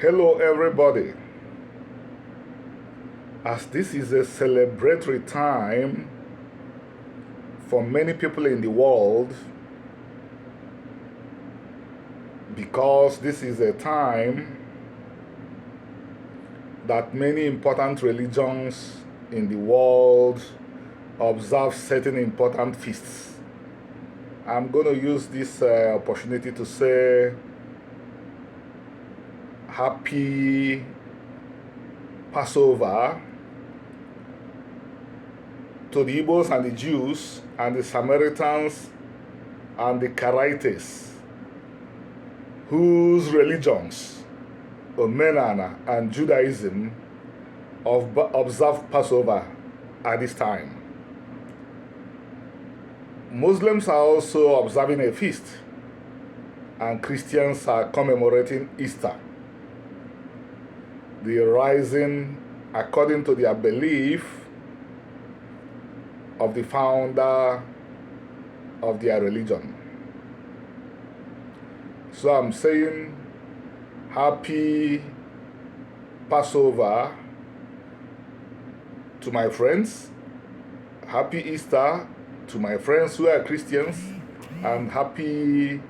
Hello, everybody. As this is a celebratory time for many people in the world, because this is a time that many important religions in the world observe certain important feasts. I'm going to use this opportunity to say happy Passover to the Igbos and the Jews and the Samaritans and the Karaites, whose religions, Omenana and Judaism, observe Passover at this time. Muslims are also observing a feast, and Christians are commemorating Easter, the rising, according to their belief, of the founder of their religion. So I'm saying happy Passover to my friends, happy Easter to my friends who are Christians, and happy,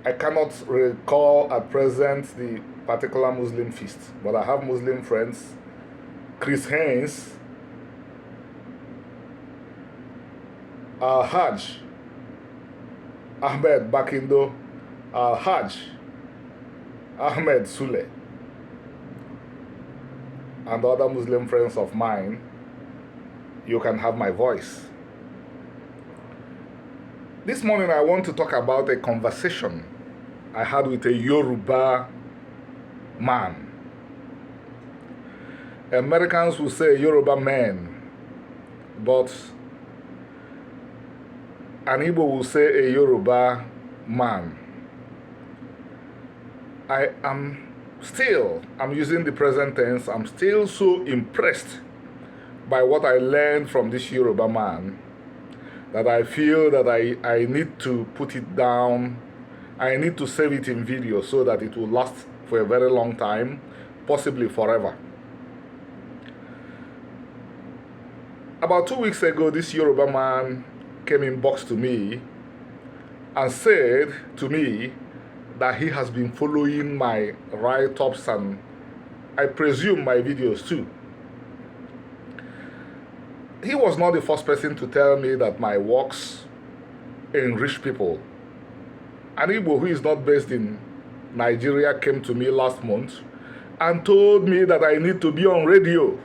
I cannot recall at present the particular Muslim feast, but I have Muslim friends, Chris Haynes, Al-Hajj, Ahmed Bakindo, Al-Hajj, Ahmed Sule, and other Muslim friends of mine. You can have my voice. This morning I want to talk about a conversation I had with a Yoruba man. Americans will say Yoruba man, but an Igbo will say a Yoruba man. I'm using the present tense, I'm still so impressed by what I learned from this Yoruba man that I feel that I need to put it down. I need to save it in video so that it will last for a very long time, possibly forever. About 2 weeks ago, this Yoruba man came in box to me and said to me that he has been following my write-ups and I presume my videos too. He was not the first person to tell me that my works enrich people. An Igbo who is not based in Nigeria came to me last month and told me that I need to be on radio.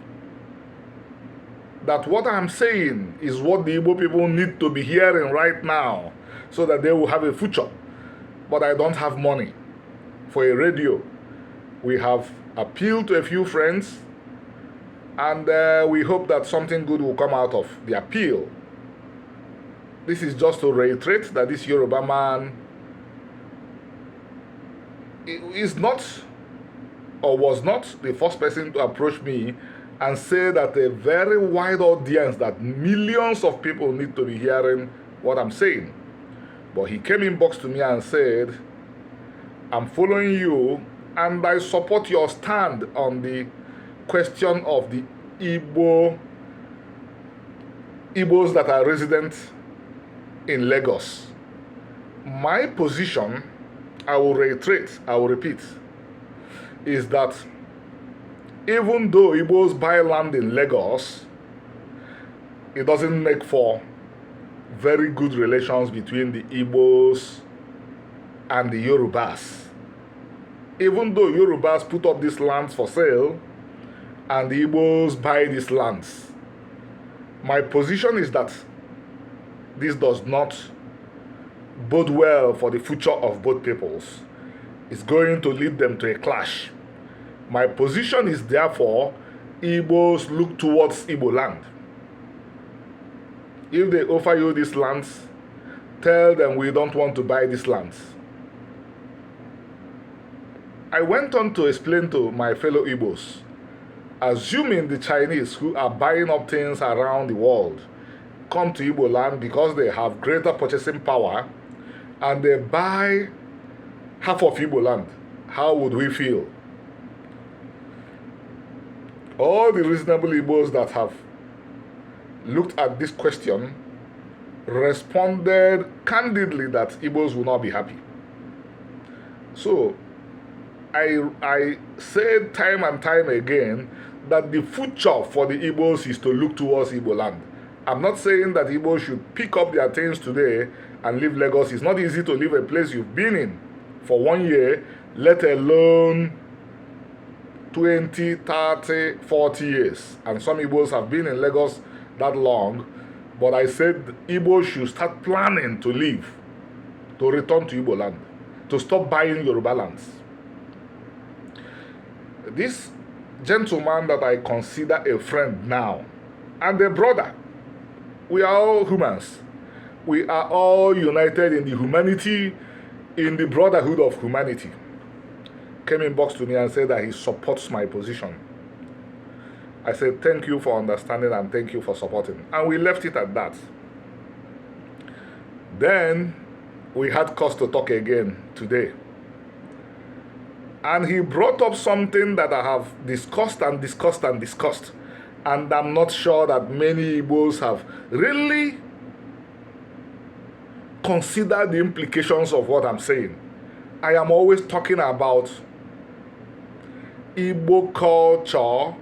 That what I'm saying is what the Igbo people need to be hearing right now so that they will have a future. But I don't have money for a radio. We have appealed to a few friends, and we hope that something good will come out of the appeal. This is just to reiterate that this Yoruba man is not or was not the first person to approach me and say that a very wide audience, that millions of people need to be hearing what I'm saying. But he came in box to me and said, I'm following you and I support your stand on the question of the Igbos that are resident in Lagos. My position, I will reiterate, I will repeat, is that even though Igbos buy land in Lagos, it doesn't make for very good relations between the Igbos and the Yorubas. Even though Yorubas put up these lands for sale and the Igbos buy these lands, my position is that this does not bode well for the future of both peoples. It's going to lead them to a clash. My position is therefore, Igbos look towards Igbo land. If they offer you these lands, tell them we don't want to buy these lands. I went on to explain to my fellow Igbos, assuming the Chinese who are buying up things around the world come to Igbo land because they have greater purchasing power and they buy half of Igbo land, how would we feel? All the reasonable Igbos that have looked at this question responded candidly that Igbos will not be happy. So I said time and time again that the future for the Igbos is to look towards Igbo land. I'm not saying that Igbos should pick up their things today and leave Lagos. It's not easy to leave a place you've been in for 1 year, let alone 20, 30, 40 years. And some Igbos have been in Lagos that long. But I said Igbos should start planning to leave, to return to Igbo land, to stop buying Yoruba lands. This gentleman that I consider a friend now, and a brother, we are all humans. We are all united in the humanity, in the brotherhood of humanity, came in box to me and said that he supports my position. I said, thank you for understanding and thank you for supporting. And we left it at that. Then we had cause to talk again today. And he brought up something that I have discussed and discussed and discussed. And I'm not sure that many Igbos have really considered the implications of what I'm saying. I am always talking about Igbo culture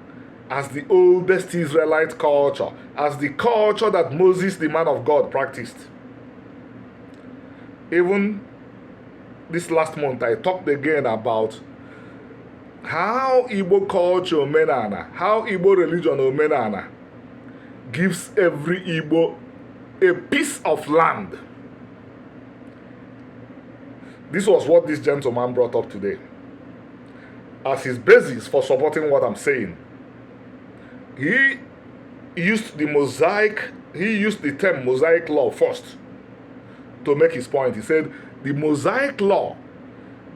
as the oldest Israelite culture, as the culture that Moses, the man of God, practiced. Even this last month, I talked again about how Igbo culture omenana, how Igbo religion omenana gives every Igbo a piece of land. This was what this gentleman brought up today as his basis for supporting what I'm saying. He used the term Mosaic law first to make his point. He said the Mosaic law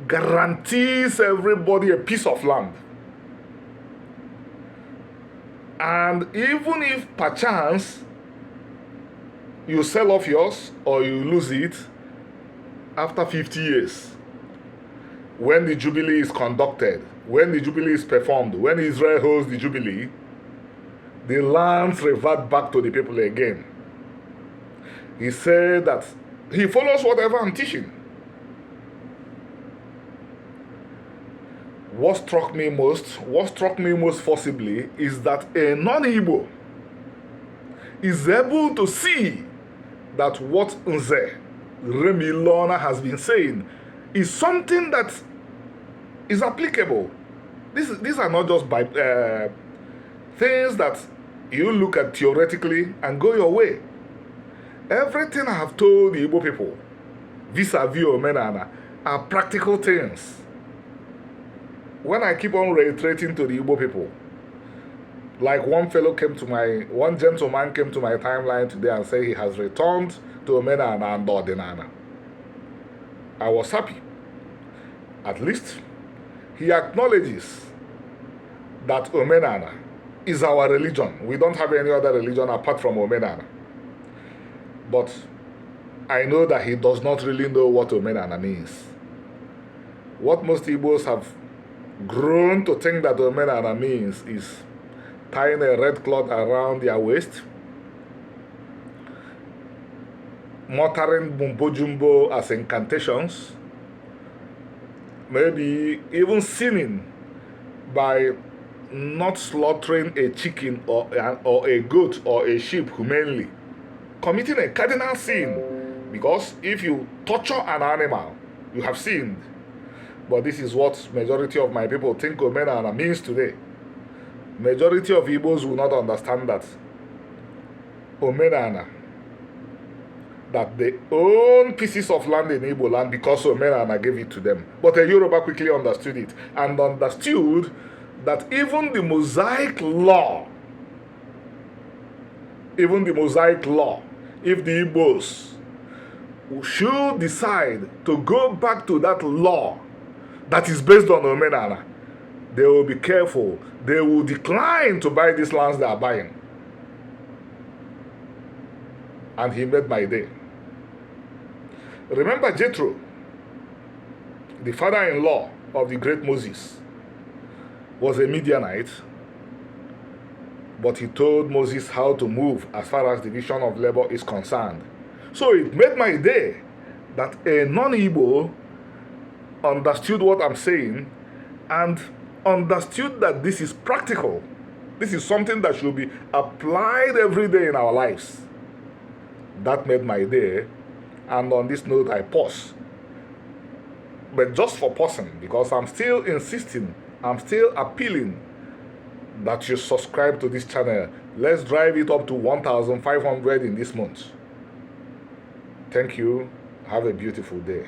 guarantees everybody a piece of land. And even if perchance you sell off yours or you lose it after 50 years, when the Jubilee is conducted, when the Jubilee is performed, when Israel holds the Jubilee, the lands revert back to the people again. He said that he follows whatever I'm teaching. What struck me most forcibly is that a non-Igbo is able to see that what Nze Remi Lorna has been saying is something that is applicable. These are not just things that you look at theoretically and go your way. Everything I have told the Igbo people vis-a-vis Omenana are practical things. When I keep on reiterating to the Igbo people, like one gentleman came to my timeline today and said he has returned to Omenana and Ordinana. I was happy. At least he acknowledges that Omenana is our religion. We don't have any other religion apart from Omenana. But I know that he does not really know what Omenana means. What most Igbos have grown to think that Omenana means is tying a red cloth around their waist, muttering Bumbo Jumbo as incantations, maybe even sinning by not slaughtering a chicken or a goat or a sheep humanely, committing a cardinal sin, because if you torture an animal, you have sinned. But this is what majority of my people think Omenana means today. Majority of Igbos will not understand that Omenana, that they own pieces of land in Igbo land because Omenana gave it to them. But a Yoruba quickly understood it and understood that even the Mosaic law, if the Igbos should decide to go back to that law that is based on Omenana, they will be careful. They will decline to buy these lands they are buying. And he made my day. Remember Jethro, the father-in-law of the great Moses, was a Midianite. but he told Moses how to move as far as division of labor is concerned. So it made my day that a non-Igbo understood what I'm saying and understood that this is practical. This is something that should be applied every day in our lives. That made my day. And on this note, I pause. But just for pausing, because I'm still insisting, I'm still appealing that you subscribe to this channel. Let's drive it up to 1,500 in this month. Thank you. Have a beautiful day.